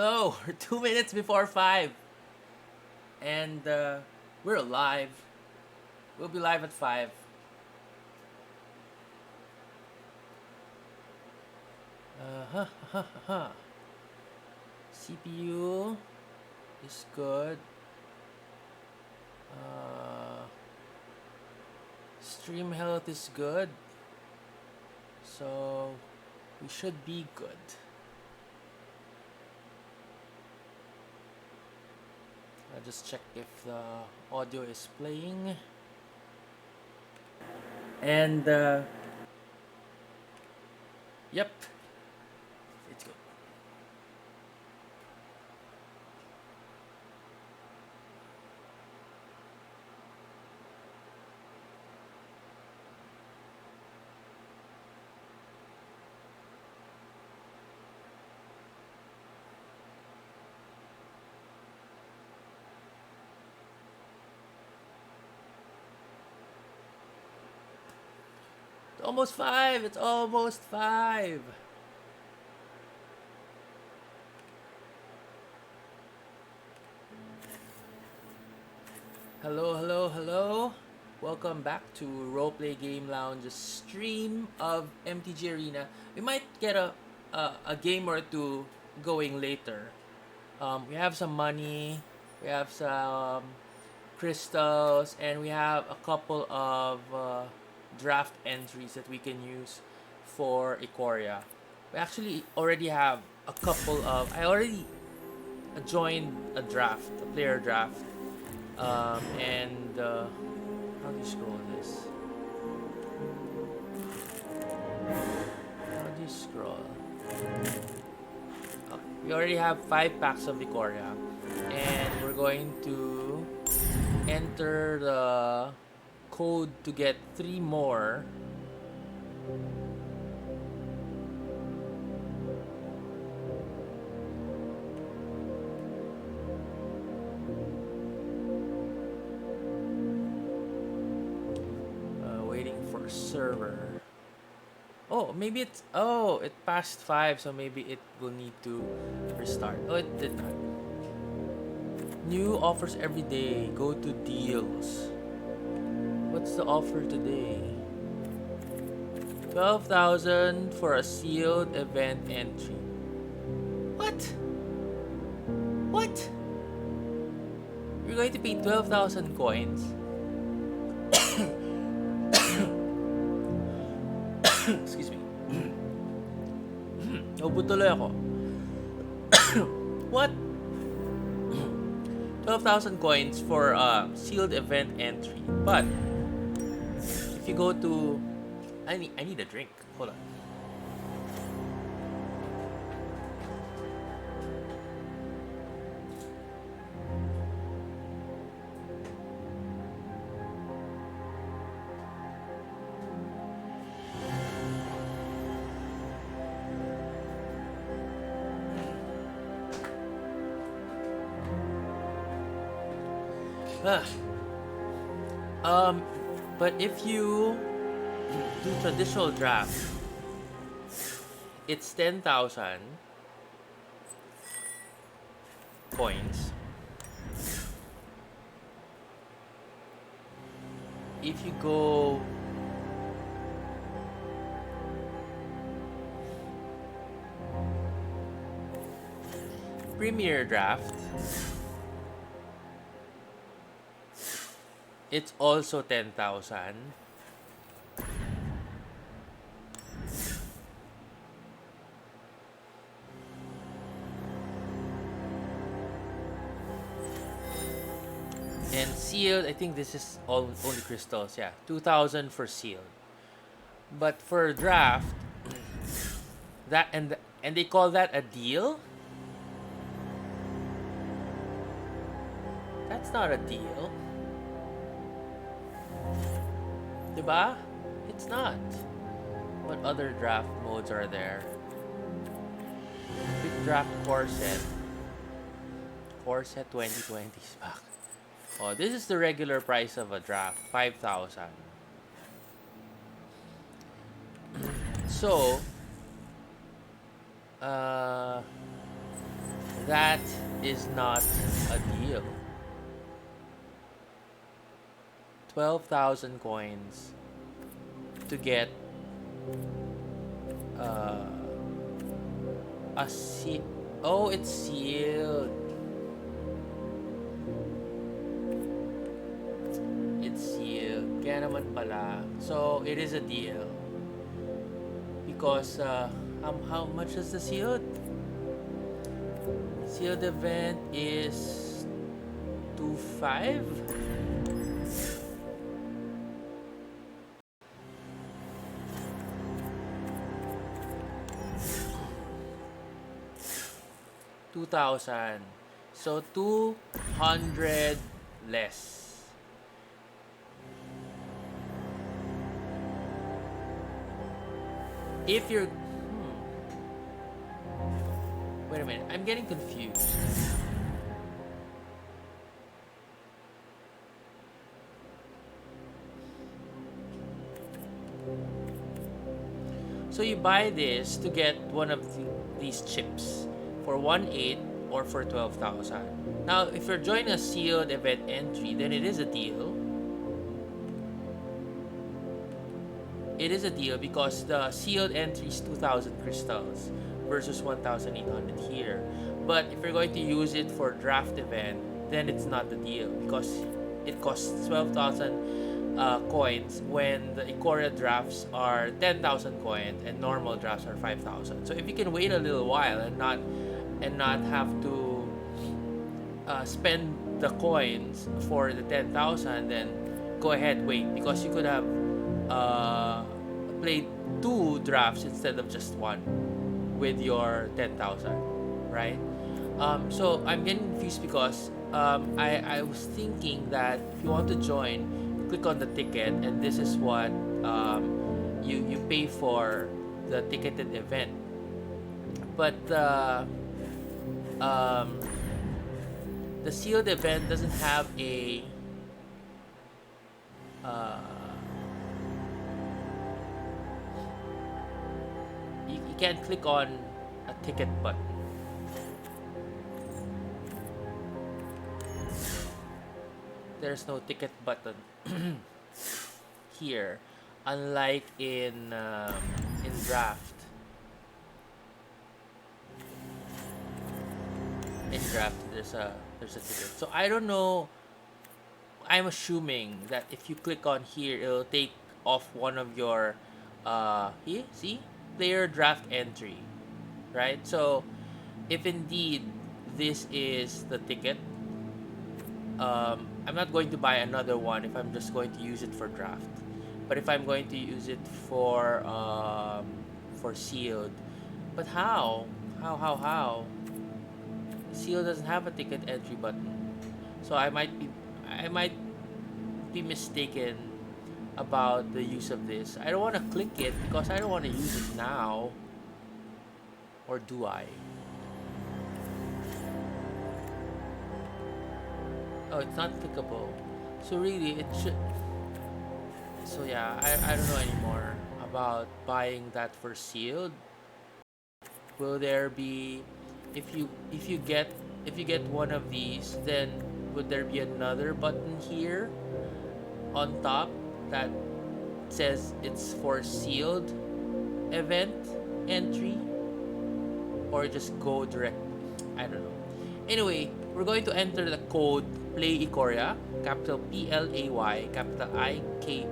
Hello, we're 2 minutes before 5. And we're live. We'll be live at 5. CPU is good. Stream health is good. So we should be good. I'll just check if the audio is playing. And yep, it's good. It's almost 5. It's almost 5. Hello, hello, hello. Welcome back to Roleplay Game Lounge's stream of MTG Arena. We might get a game or two going later. We have some money, we have some crystals, and we have a couple of draft entries that we can use for Ikoria. We actually already have a couple of... I already joined a draft, a player draft. How do you scroll this? How do you scroll? Oh, we already have 5 packs of Ikoria, and we're going to enter the code to get 3 more. Server. Oh, maybe it's... Oh, it passed 5, so maybe it will need to restart. Oh, it did not. New offers every day. Go to deals. What's the offer today? 12,000 for a sealed event entry. What? What? You're going to pay 12,000 coins? Excuse me. Naubo tuloy ako. What? 12,000 coins for a sealed event entry. But if you go to... I need a drink. Hold on. But if you do traditional draft, it's 10,000 coins. If you go Premier Draft, it's also 10,000. And sealed, I think this is only crystals, yeah. 2,000 for sealed. But for draft, that and they call that a deal? That's not a deal. Diba? It's not. What other draft modes are there? Quick draft core set. Core set 2020 is back. Oh, this is the regular price of a draft, 5,000. So, That is not a deal. 12,000 coins to get a seal. Oh, it's sealed. It's sealed. Kaya naman pala. So, it is a deal. Because, how much is the sealed? Sealed event is 2.5. $2,000. So 200 less. If you're wait a minute, I'm getting confused. So you buy this to get one of these chips for 1.8 or for 12,000. Now, if you're joining a sealed event entry, then it is a deal. It is a deal because the sealed entry is 2,000 crystals versus 1,800 here. But if you're going to use it for draft event, then it's not the deal because it costs 12,000 coins when the Ikoria drafts are 10,000 coins and normal drafts are 5,000. So if you can wait a little while and not have to spend the coins for the 10,000, then go ahead, wait, because you could have played 2 drafts instead of just 1 with your 10,000, right? So I'm getting confused because I was thinking that if you want to join, click on the ticket, and this is what you pay for the ticketed event. But the sealed event doesn't have a you can't click on a ticket button. There's no ticket button here, unlike in draft. In draft, there's a ticket. So I don't know. I'm assuming that if you click on here, it'll take off one of your here, see, player draft entry, right? So if indeed this is the ticket, I'm not going to buy another one if I'm just going to use it for draft. But if I'm going to use it for sealed, but how? Sealed doesn't have a ticket entry button, so I might be mistaken about the use of this. I don't want to click it because I don't want to use it now, or do I? Oh, it's not clickable. So really, it should. So yeah, I don't know anymore about buying that for sealed. Will there be, if you get one of these, then would there be another button here on top that says it's for sealed event entry, or just go direct? I don't know. Anyway, we're going to enter the code Play Ikoria, capital PLAY, capital IKORIA,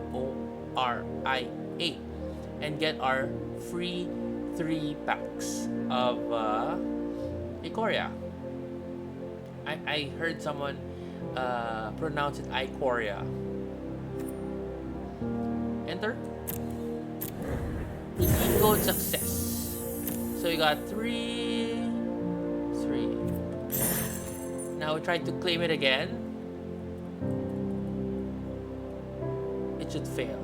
and get our free 3 packs of Ikoria. I heard someone pronounce it Ikoria. Enter. Redeem code success. So you got 3. Now we try to claim it again. It should fail.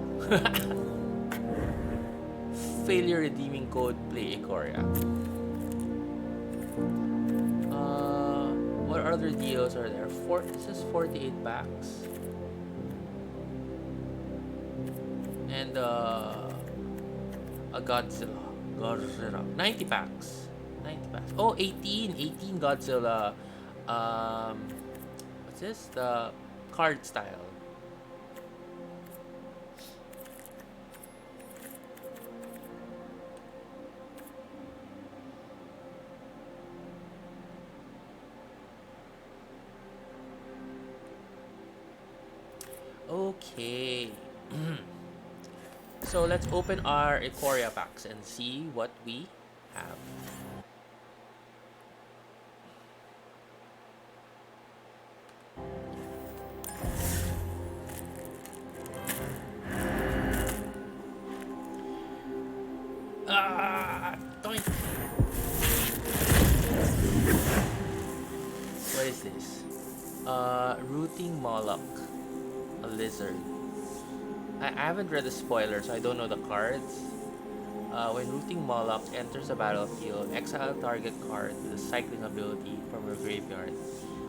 Failure redeeming code Play Ikoria. What other deals are there? This is 48 packs. And a Godzilla. 90 packs. 90 packs. taps. Oh, 18. 18 Godzilla. What's this? The card style. Okay. So let's open our Ikoria packs and see what we have. Ah, doink. What is this? Rooting Moloch, a lizard. I haven't read the spoiler, so I don't know the cards. When Rooting Moloch enters the battlefield, exile target card with a cycling ability from your graveyard.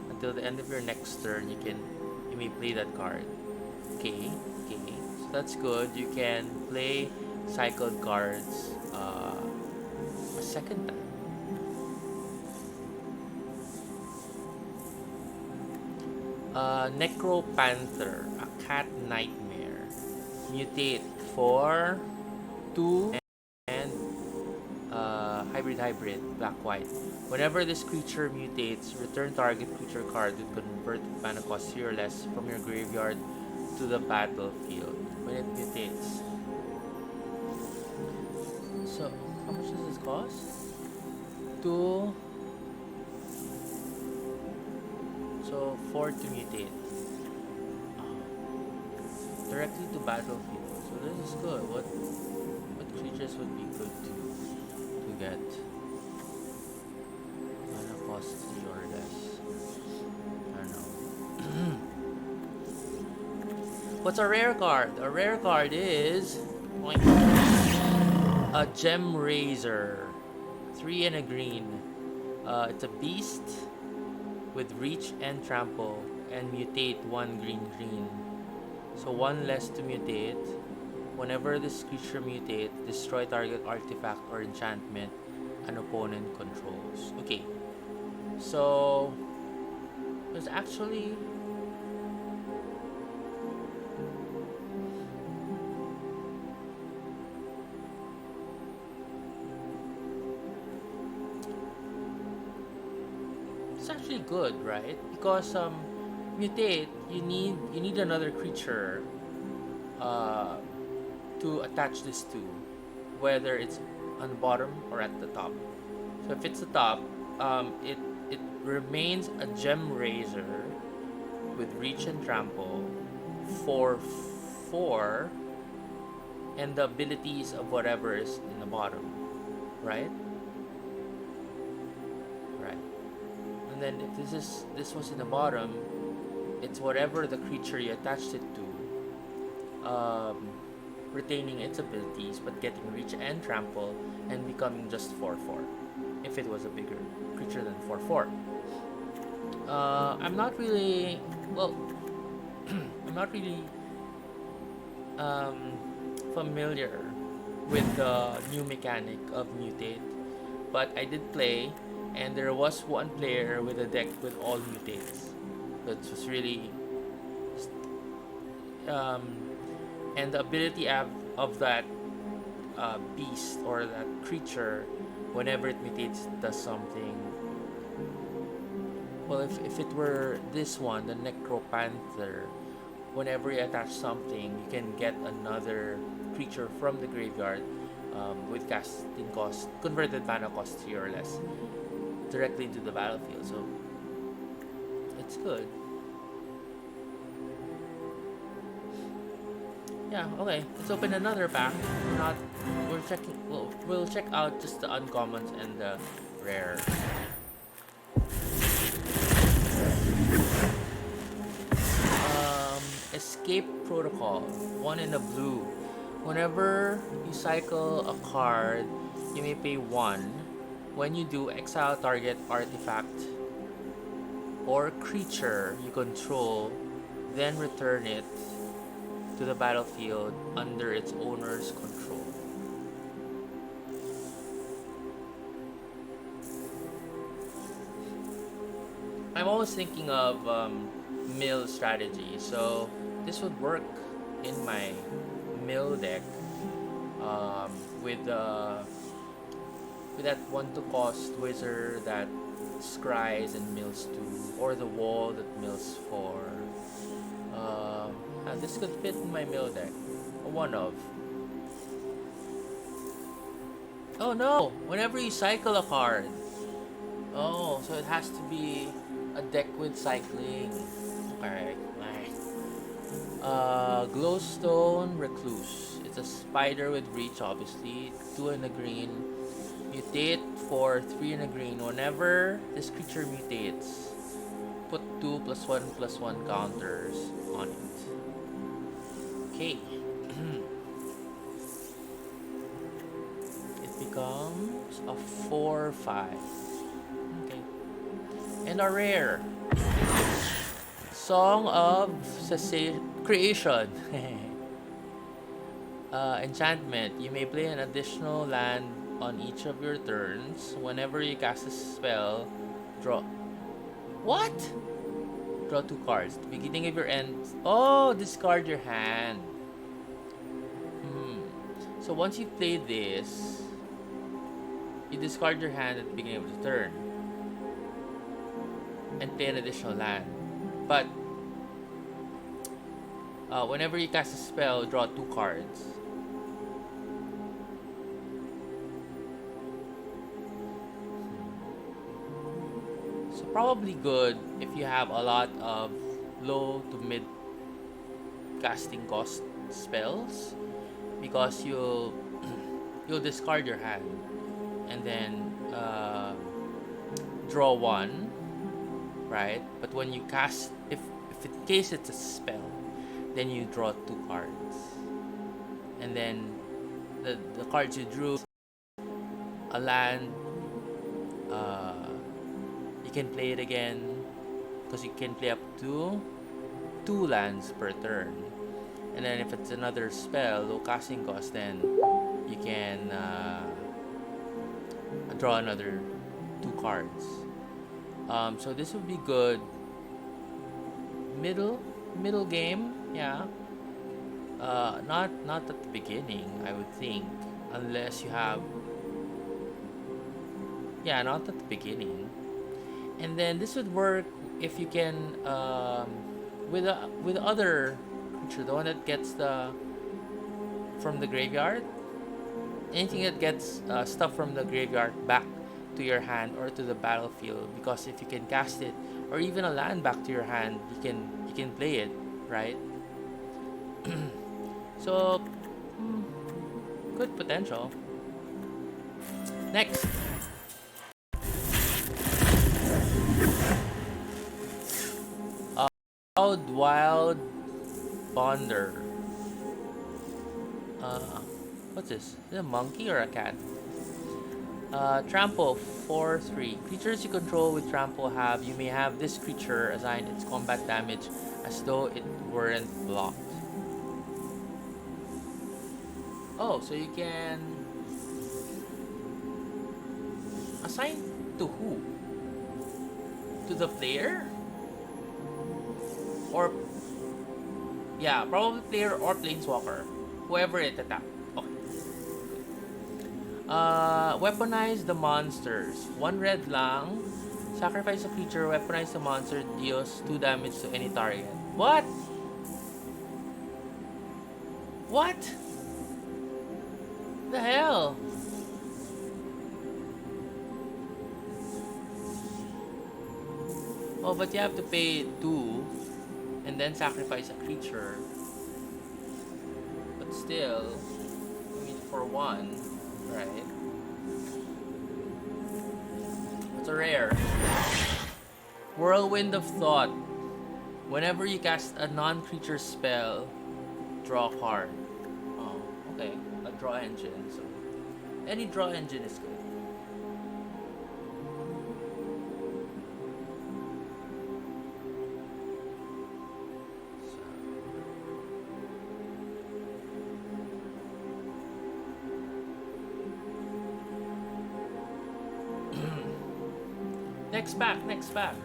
Until the end of your next turn, you may play that card. Okay, okay, so that's good. You can play cycled cards a second time. Necropanther, a cat nightmare. Mutate for 2 and hybrid, black white. Whenever this creature mutates, return target creature card with converted mana cost 0 or less from your graveyard to the battlefield when it mutates. So, how much does this cost? 2. So, 4 to mutate. Directly to battlefield. So this is good. What creatures would be good to get? Mana cost 3 or less. I don't know. What's a rare card? A rare card is a Gem Razor. 3 and a green. It's a beast with reach and trample and mutate 1 green. So 1 less to mutate. Whenever this creature mutates, destroy target artifact or enchantment an opponent controls. Okay. So there's actually it's actually good, right? Because mutate, you need another creature to attach this to, whether it's on the bottom or at the top. So if it's the top, it remains a Gem Razor with reach and trample for 4 and the abilities of whatever is in the bottom, right? Right. And then if this was in the bottom, it's whatever the creature you attached it to, retaining its abilities but getting reach and trample and becoming just 4/4 if it was a bigger creature than 4/4. I'm not really I'm not really familiar with the new mechanic of mutate, but I did play, and there was one player with a deck with all mutates. That was really and the ability of that beast or that creature, whenever it mutates, does something. Well, if it were this one, the Necropanther, whenever you attach something, you can get another creature from the graveyard with casting cost, converted mana cost 3 or less, directly into the battlefield. So it's good. Yeah, okay. Let's open another pack. We'll check out just the uncommons and the rare. Escape Protocol. 1 in the blue. Whenever you cycle a card, you may pay 1. When you do, exile target artifact or creature you control, then return it to the battlefield under its owner's control. I'm always thinking of mill strategy. So this would work in my mill deck um, with that 1-2 cost wizard that scries and mills 2, or the wall that mills 4. And this could fit in my mill deck. One of. Oh no! Whenever you cycle a card. Oh, so it has to be a deck with cycling. Okay. Glowstone Recluse. It's a spider with reach, obviously. 2 and a green. Mutate for 3 and a green. Whenever this creature mutates, put 2+1/+1 counters on it. Okay. It becomes a 4/5. Okay. And a rare. Song of Creation. Enchantment. You may play an additional land on each of your turns. Whenever you cast a spell, draw. What? Draw 2 cards. Beginning of your end. Oh, discard your hand. So once you play this, you discard your hand at the beginning of the turn and play an additional land. But whenever you cast a spell, draw 2 cards. So probably good if you have a lot of low to mid casting cost spells, because you'll discard your hand and then draw 1, right? But when you cast, if in case it's a spell, then you draw 2 cards, and then the cards you drew, a land, you can play it again, because you can play up to 2 lands per turn. And then if it's another spell, low casting cost, then you can draw another 2 cards. So this would be good middle game, yeah. Not at the beginning, I would think, unless you have, yeah, not at the beginning. And then this would work if you can with other creature, the one that gets from the graveyard. Anything that gets stuff from the graveyard back to your hand or to the battlefield, because if you can cast it, or even a land back to your hand, you can play it, right? So good potential. Next, Wild Bonder. What's this? Is it a monkey or a cat? Trample 4/3. Creatures you control with trample you may have this creature assigned its combat damage as though it weren't blocked. Oh, so you can assign to who? To the player? Or yeah, probably player or planeswalker. Whoever it attacked. Okay. Weaponize the monsters. 1 red lang. Sacrifice a creature, weaponize the monster, deals 2 damage to any target. What? What? The hell? Oh, but you have to pay 2 and then sacrifice a creature. But still, I mean, for 1, right? It's a rare. Whirlwind of Thought. Whenever you cast a non-creature spell, draw a card. Oh, okay. A draw engine. So any draw engine is good. Next pack.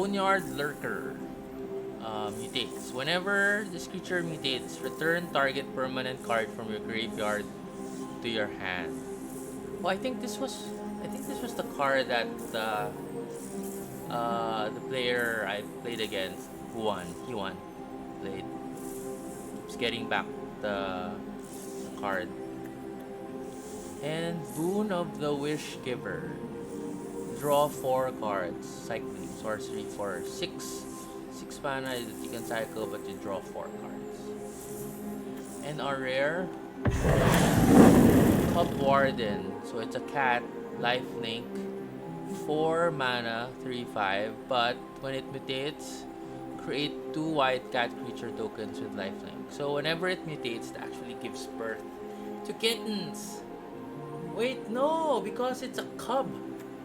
Boneyard Lurker mutates. Whenever this creature mutates, return target permanent card from your graveyard to your hand. Oh, I think this was the card that the player I played against who won. He won. Played. Just getting back the card. And Boon of the Wish Giver. Draw 4 cards. Cycling. Sorcery for 6 mana that you can cycle, but you draw 4 cards. And our rare Cub Warden. So it's a cat, lifelink, 4 mana, 3/5. But when it mutates, create 2 white cat creature tokens with lifelink. So whenever it mutates, it actually gives birth to kittens. Wait, no, because it's a cub.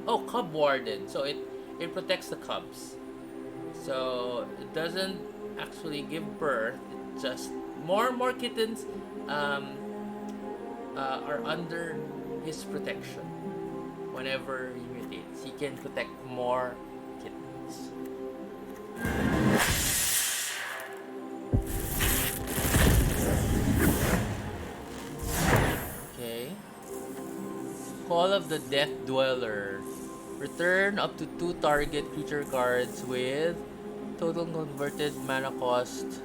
Oh, Cub Warden. So it protects the cubs. So it doesn't actually give birth. It just more kittens are under his protection. Whenever he mutates, he can protect more kittens. Okay. Call of the Death Dweller. Return up to 2 target creature cards with total converted mana cost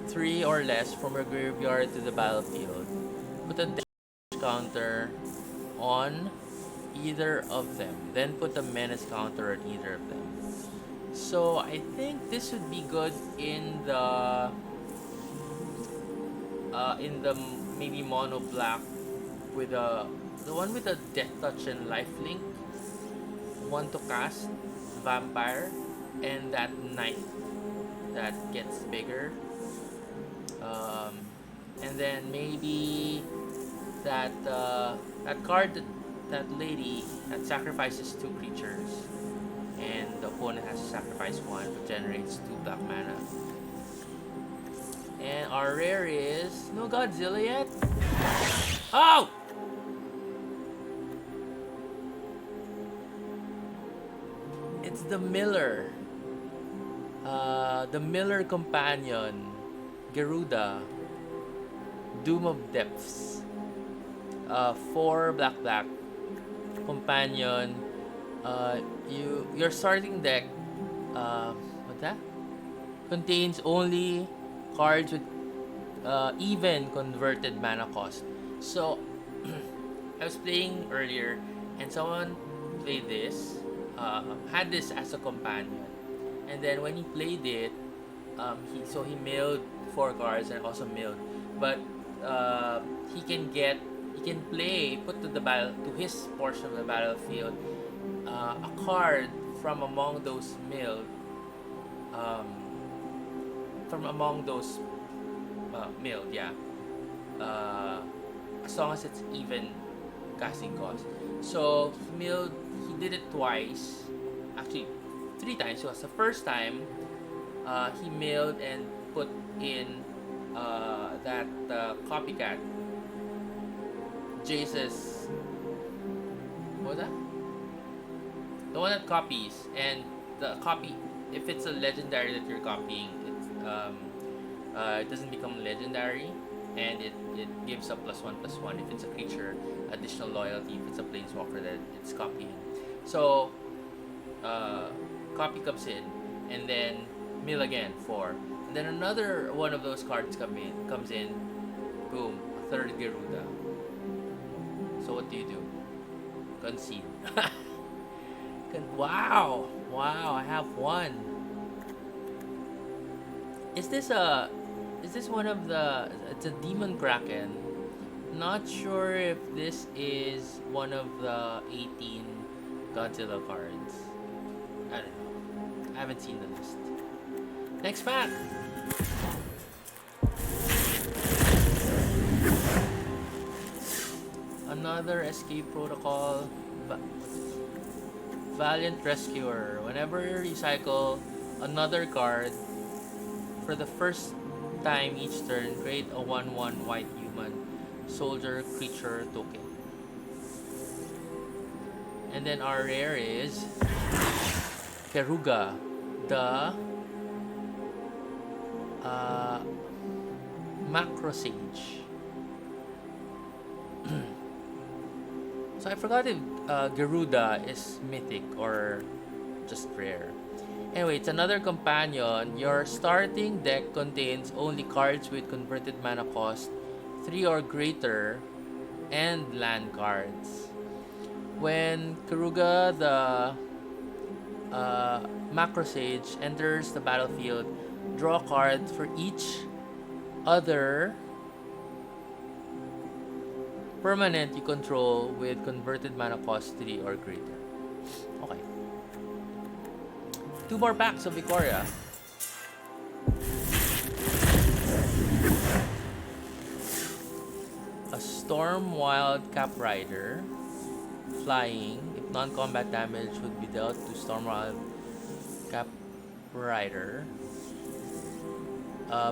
3 or less from your graveyard to the battlefield. Put a damage counter on either of them. Then put a menace counter on either of them. So I think this would be good in the maybe mono black with the one with the death touch and lifelink. One to cast vampire and that knight that gets bigger. And then maybe that card, that lady that sacrifices 2 creatures, and the opponent has to sacrifice 1, which generates 2 black mana. And our rare is no Godzilla yet. Oh! It's the Miller. The Miller Companion. Garuda. Doom of Depths. 4 black companion. Your starting deck what's that? Contains only cards with even converted mana cost. So I was playing earlier and someone played this, had this as a companion, and then when he played it, he milled 4 cards and also milled, but he can put to his portion of the battlefield a card from among those milled, as long as it's even casting cost. So he did it twice, actually 3 times. So it was the first time he milled and put in that copycat Jace's, what was that? The one that copies, and the copy, if it's a legendary that you're copying, it doesn't become legendary, and it gives a +1/+1 if it's a creature, additional loyalty if it's a planeswalker that it's copying. So copy comes in, and then mill again 4, and then another one of those cards comes in, boom, a 3rd Garuda. So what do you do? Concede. Wow, I have 1. Is this one of the? It's a Demon Kraken. Not sure if this is one of the 18 Godzilla cards. I don't know. I haven't seen the list. Next pack. Another Escape Protocol. Valiant Rescuer. Whenever you cycle another card, for the first time each turn, create a 1/1 white human soldier creature token. And then our rare is Keruga, the macro sage. So I forgot if Garuda is mythic or just rare. Anyway, it's another companion. Your starting deck contains only cards with converted mana cost 3 or greater and land cards. When Karuga, the macro sage, enters the battlefield, draw a card for each other permanent you control with converted mana cost 3 or greater. Okay. 2 more packs of Ikoria. A Storm Wild Cap Rider. Flying. If non-combat damage would be dealt to Storm Wild Cap Rider.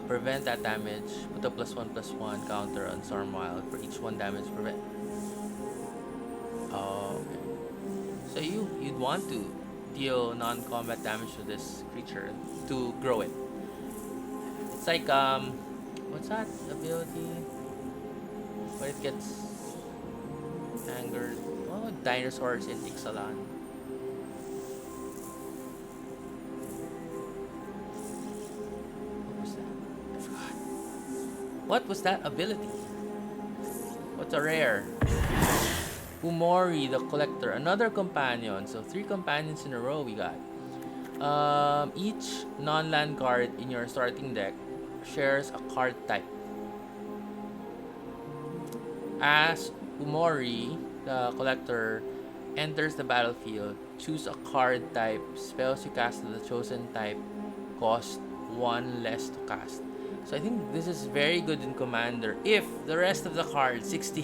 Prevent that damage. Put a +1/+1 counter on Storm Wild for each 1 damage prevent. Oh, okay. So you'd want to deal non-combat damage to this creature to grow it. It's like what's that ability? When it gets angered. Oh, dinosaurs in Ixalan. What was that ability? What's a rare? Umori the Collector, another companion. So 3 companions in a row we got. Each non-land card in your starting deck shares a card type. As Umori the Collector enters the battlefield, choose a card type. Spells you cast of the chosen type cost 1 less to cast. So I think this is very good in Commander if the rest of the cards, 60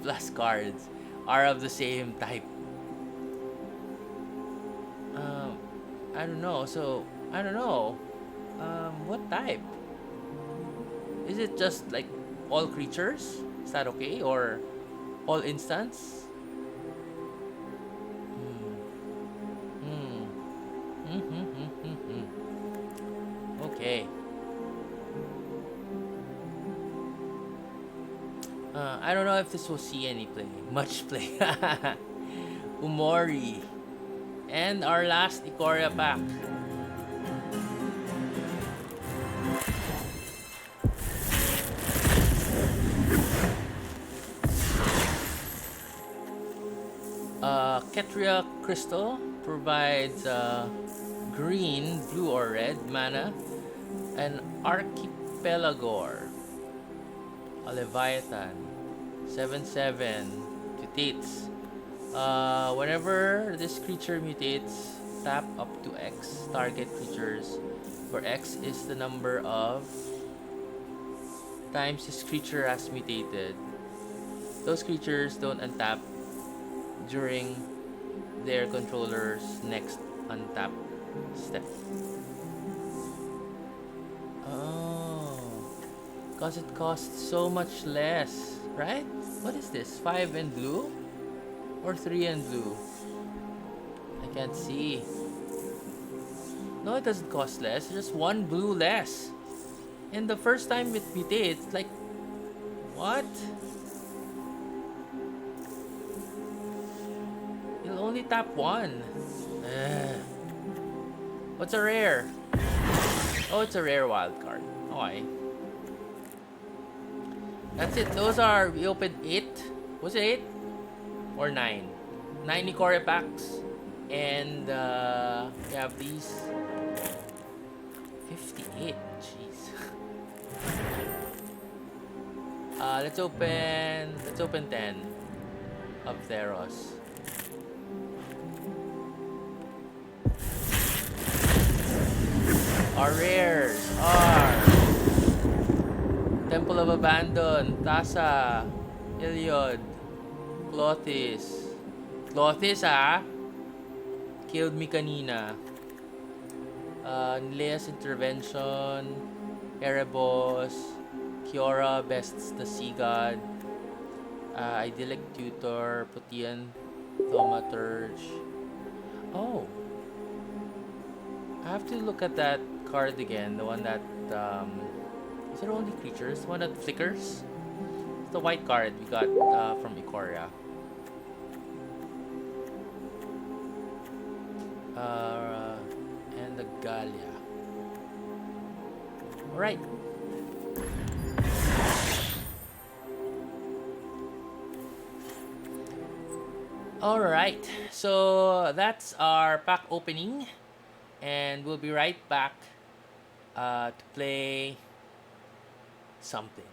plus cards, are of the same type. I don't know. So, I don't know. What type? Is it just like all creatures? Is that okay? Or all instants? Okay. I don't know if this will see any play. Much play. Umori. And our last Ikoria pack. Ketria Crystal provides green, blue, or red mana. An Archipelagor. A Leviathan. 7/7. Mutates. Whenever this creature mutates, tap up to X target creatures, where X is the number of times this creature has mutated. Those creatures don't untap during their controller's next untap step. Oh, because it costs so much less, right? What is this? 5 and blue? Or 3 and blue? I can't see. No, it doesn't cost less. It's just 1 blue less. And the first time it mutates, like, what? You'll only tap 1. What's a rare? Oh, it's a rare wild card. Okay. That's it. Those are, we opened 8. Was it 8? Or 9? 9 Ikoria packs. And we have these 58. Jeez. Let's open 10 of Theros. Our rares are Temple of Abandon, Tasa, Iliod, Clothis. Clothis, killed me kanina. Nilea's Intervention, Erebos, Kiora bests the Sea God, Idyllic Tutor, Protean Thaumaturge. Oh, I have to look at that card again. The one that is it only creatures? The one that flickers. It's the white card we got from Ikoria. Uh, and the Galia. All right. All right. So that's our pack opening, and we'll be right back to play something.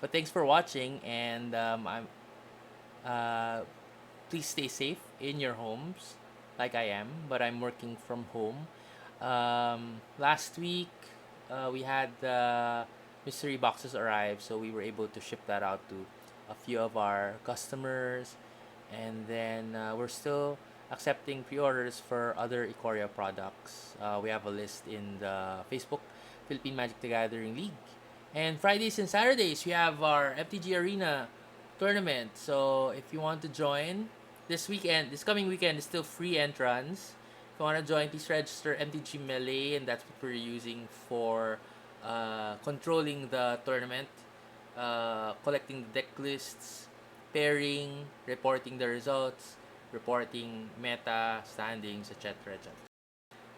But thanks for watching, and uh, please stay safe in your homes, like I am. But I'm working from home. Last week, we had the mystery boxes arrive, so we were able to ship that out to a few of our customers, and then we're still accepting pre-orders for other Ikoria products. We have a list in the Facebook Philippine Magic the Gathering League. And Fridays and Saturdays, we have our MTG Arena tournament. So if you want to join this coming weekend is still free entrance. If you want to join, please register MTG Melee, and that's what we're using for controlling the tournament, collecting the deck lists, pairing, reporting the results, reporting meta, standings, etc. etc.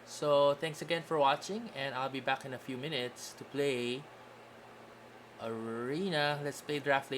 So thanks again for watching, and I'll be back in a few minutes to play Arena. Let's play draft later.